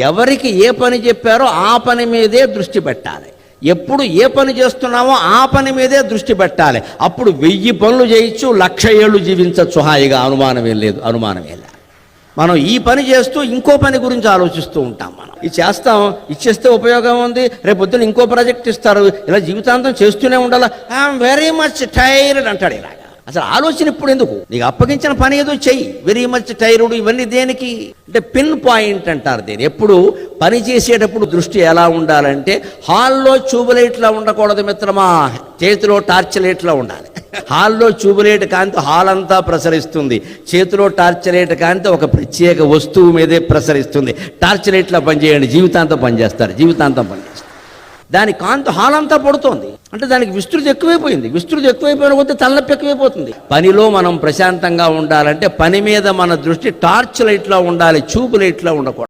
ఎవరికి ఏ పని చెప్పారో ఆ పని మీదే దృష్టి పెట్టాలి. ఎప్పుడు ఏ పని చేస్తున్నామో ఆ పని మీదే దృష్టి పెట్టాలి. అప్పుడు 1000 పనులు చేయొచ్చు, 1,00,000 ఏళ్ళు జీవించవచ్చు హాయిగా, అనుమానమే లేదు. మనం ఈ పని చేస్తూ ఇంకో పని గురించి ఆలోచిస్తూ ఉంటాం. మనం ఇది చేస్తాం, ఇచ్చేస్తే ఉపయోగం ఉంది, రేపు పొద్దున ఇంకో ప్రాజెక్ట్ ఇస్తారు, ఇలా జీవితాంతం చేస్తూనే ఉండాలా. ఐఎమ్ వెరీ మచ్ టైర్డ్ అంటాడు. ఇలాగా అసలు ఆలోచన ఇప్పుడు ఎందుకు? నీకు అప్పగించిన పని ఏదో చెయ్యి. వెరీ మచ్ టైర్డ్ ఇవన్నీ దేనికి అంటే పిన్ పాయింట్ అంటారు దీన్ని. ఎప్పుడు పని చేసేటప్పుడు దృష్టి ఎలా ఉండాలంటే హాల్లో ట్యూబ్లైట్లా ఉండకూడదు మిత్రమా, చేతిలో టార్చ్ లైట్లా ఉండాలి. హాల్లో ట్యూబ్లైట్ కాంతి హాల్ అంతా ప్రసరిస్తుంది, చేతిలో టార్చ్ లైట్ కాంతి ఒక ప్రత్యేక వస్తువు మీదే ప్రసరిస్తుంది. టార్చ్ లైట్లా పనిచేయండి, జీవితాంతం పనిచేస్తారు. దాని కాంతి హాల్ అంతా పడుతోంది అంటే దానికి విస్తృతి ఎక్కువైపోయింది. విస్తృతి ఎక్కువైపోయిన కొద్దీ తలనొప్పి ఎక్కువైపోతుంది. పనిలో మనం ప్రశాంతంగా ఉండాలంటే పని మీద మన దృష్టి టార్చ్ లైట్లా ఉండాలి, ట్యూబ్ లైట్లా ఉండకూడదు.